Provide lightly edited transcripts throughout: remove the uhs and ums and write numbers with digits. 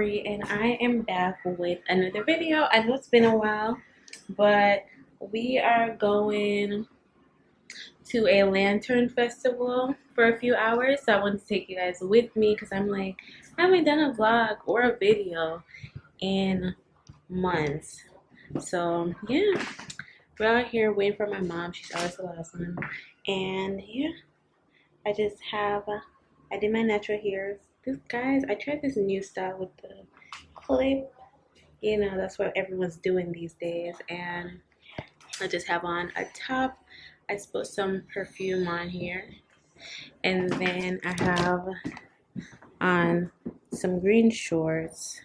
Tori, and I am back with another video. I know it's been a while, but we are going to a lantern festival for a few hours, so I wanted to take you guys with me because I'm like, I haven't done a vlog or a video in months. So yeah, we're out here waiting for my mom. She's always the last one. And yeah, I did my natural hairs. This, guys, I tried this new style with the clip. You know, that's what everyone's doing these days. And I just have on a top. I put some perfume on here. And then I have on some green shorts.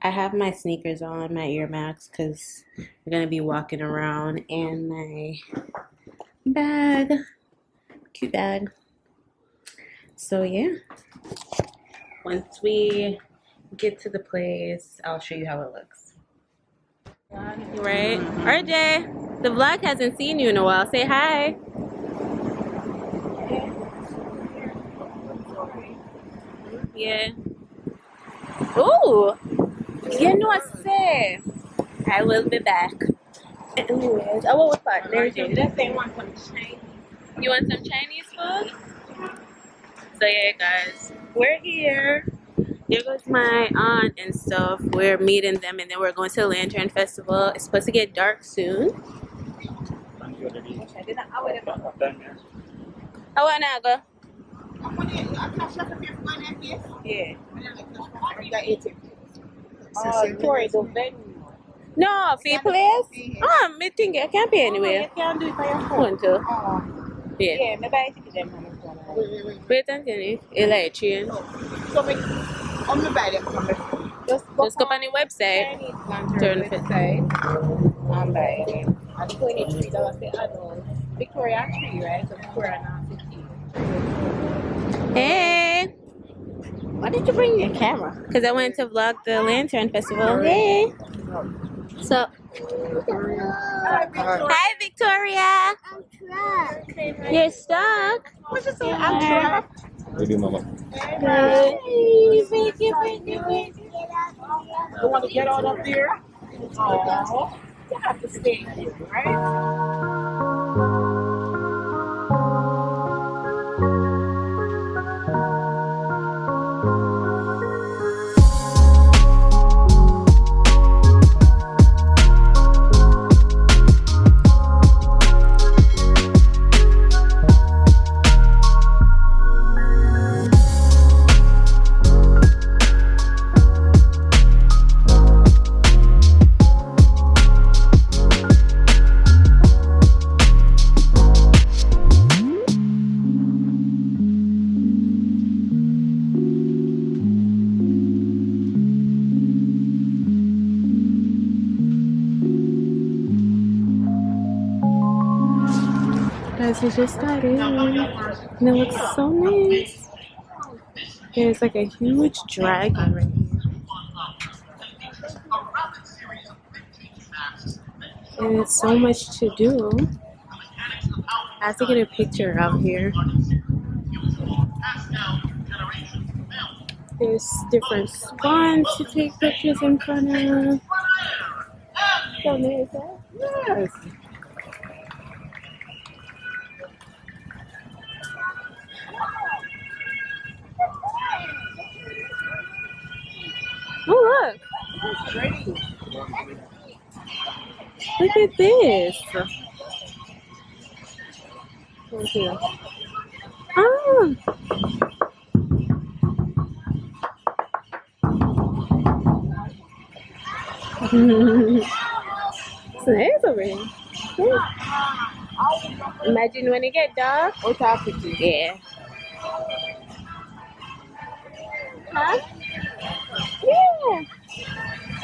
I have my sneakers on, my Air Max, because we're going to be walking around. And my bag. Cute bag. So yeah, once we get to the place, I'll show you how it looks. Right? RJ, the vlog hasn't seen you in a while. Say hi. Yeah. Ooh, you know what I say? I will be back. Anyways, I want what there's you want some Chinese. You want some Chinese food? So yeah, guys, we're here. There goes my aunt and stuff. We're meeting them, and then we're going to the Lantern Festival. It's supposed to get dark soon. I want to go. Yeah. Tori, the venue. No, for your place? Oh, I think I can't pay anyway. You can do it for your phone too. Yeah. Yeah, maybe I think them. Wait until you like change. So I'm not buy them. Just go on the website. Turn website. I'm buying it. I'm $23 the adult. Victoria tree, right? So Victoria now. Hey. Why did you bring your camera? Because I wanted to vlog the Lantern Festival. Hey. So. Hi, Victoria. I'm trapped. You're stuck? What's you say? I'm trapped. What do you, Mama? Hey. You want to get out of there? Oh, you have to stay here, right? Guys, we just started, and it looks so nice. There's like a huge dragon right here, and it's so much to do. I have to get a picture out here. There's different spawns to take pictures in front of. So nice, huh? Yes. Oh, look. Look at this. Thank you. Oh. It's nice over here. Yeah. Imagine when it get dark. What's happening? Yeah. Huh? Yeah.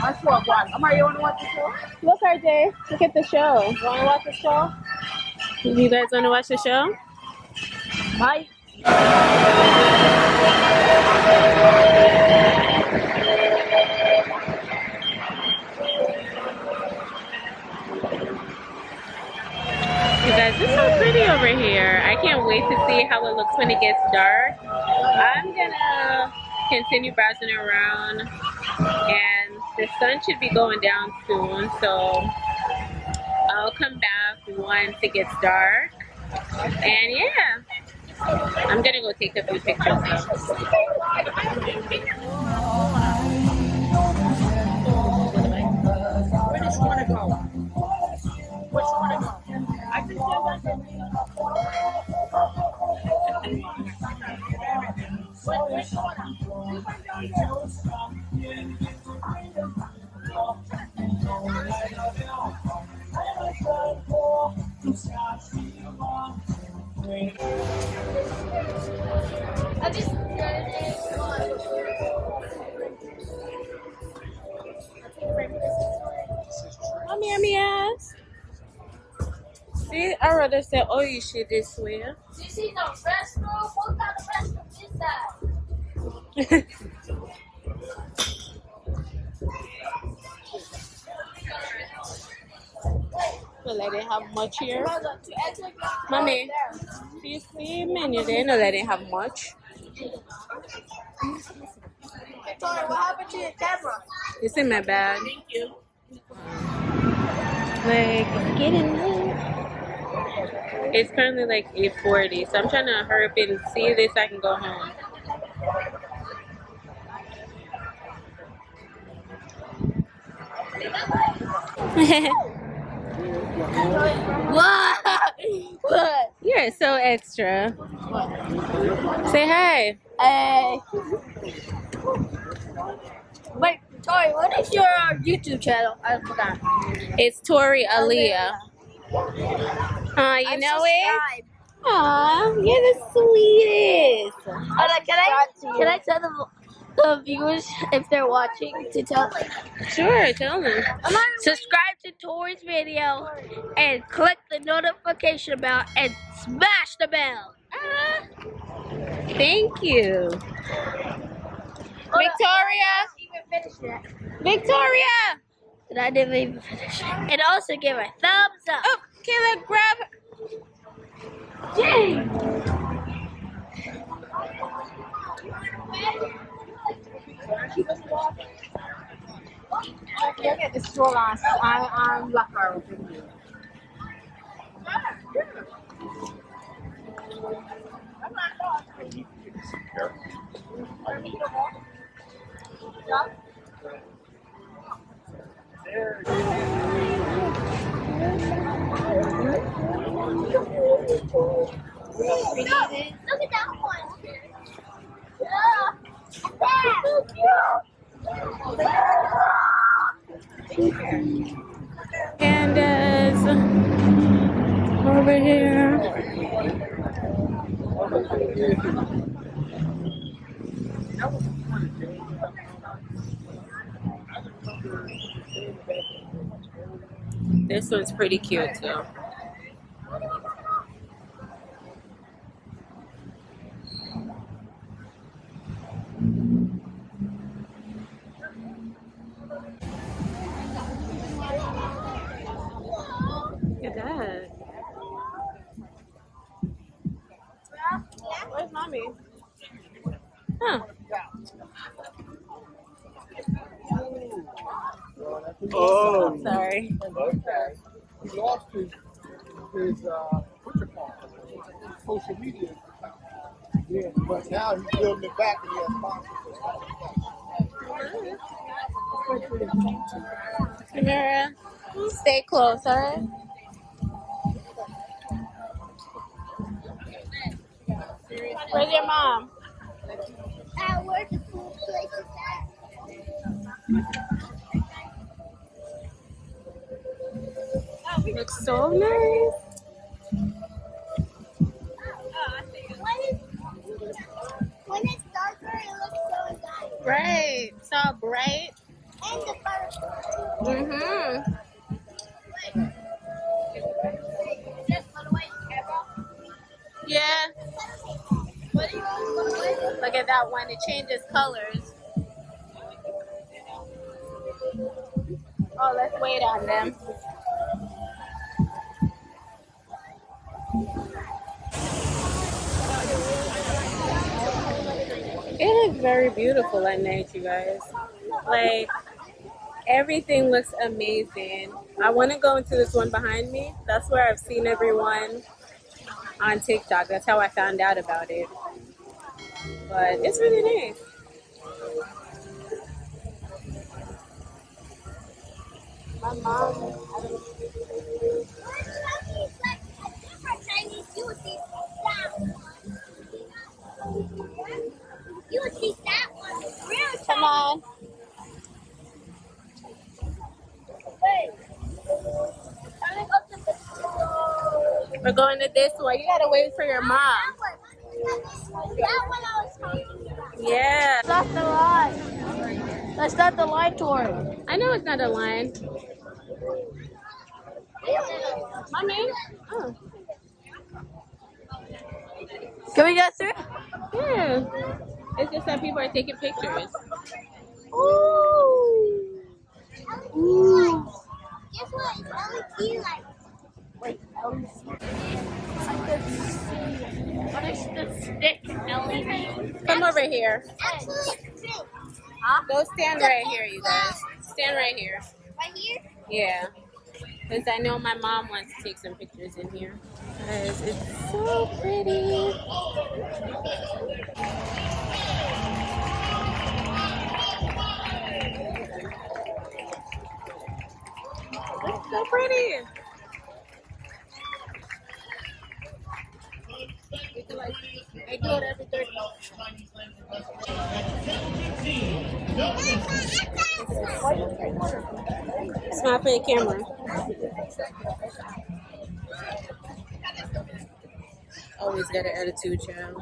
That's what one. Am I you want to watch the show? Look, RJ. Look at the show. You want to watch the show? You guys want to watch the show? Bye. You guys, it's so pretty over here. I can't wait to see how it looks when it gets dark. I'm gonna continue browsing around, and the sun should be going down soon, so I'll come back once it gets dark. And yeah, I'm gonna go take a few pictures though. Where does she want to go? Where she want to go? I can tell that. Where she want I just Mommy, ass. See, I'd rather say, oh, you shit this way. Do you see the restroom? What kind of restroom is that? Well, I didn't have much here. Mommy, do you see menu there? No, I didn't have much. Victoria, what happened to your camera? It's in my bag. Thank you. Like, get in there. It's currently like 8:40, so I'm trying to hurry up and see this so I can go home. What? What? You're so extra. Say hi. Hey. Wait, Victoria, what is your YouTube channel? I forgot. It's Toriaaliyah. You know it? Aw, you're the sweetest. Can I tell the viewers if they're watching to tell? Sure, tell them. Subscribe to Tori's video and click the notification bell and smash the bell. Thank you. Victoria! Victoria! And I didn't even finish. And also give a thumbs up. Oh, Kayla, grab. Dang! Look at the store last. I'm lucky. Look at that one. Yeah. So cute. Pandas over here. This one's pretty cute too. Look at that. Where's mommy? Huh. Oh, Sorry. okay. He lost his social media. Yeah, but now he's building it back and he has sponsors. Samara, stay close, alright? Where's your mom? Where's the cool place at? Looks so nice. When it's darker, it looks so nice. Right. It's all bright. And the butterfly. Mm-hmm. Yeah. Look at that one. It changes colors. Oh, let's wait on them. Get a very beautiful at night, you guys. Like, everything looks amazing. I want to go into this one behind me. That's where I've seen everyone on TikTok. That's how I found out about it. But it's really nice. My mom. You would take that one. Real Come on. We're going to this one. You gotta wait for your mom. That one I was talking about. Yeah. That's not the line. That's not the line, Tori. I know it's not a line. Mommy? Oh. Can we get through? Yeah. It's just that people are taking pictures. Ooh. Ooh. Guess what? It's LED light. Wait, LED. What is the stick LED? Come over here. Actually, it's big. Go stand right here, you guys. Stand right here. Right here? Yeah. Because I know my mom wants to take some pictures in here. Guys, it's so pretty. It's so pretty. I do it every 30 minutes. Smile for the camera. Always got an attitude, child.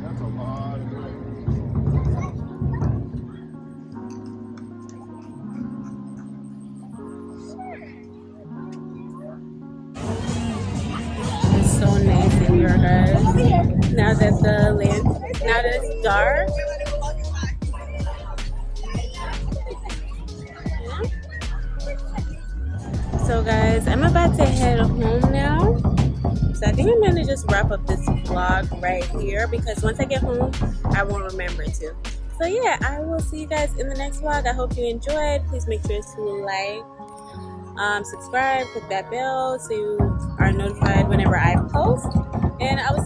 That's a lot of room. It's so nice in here, guys. Now that it's dark. So guys, I'm about to head home now. So I think I'm gonna just wrap up this vlog right here because once I get home, I won't remember to. So yeah, I will see you guys in the next vlog. I hope you enjoyed. Please make sure to like, subscribe, click that bell so you are notified whenever I post. And I will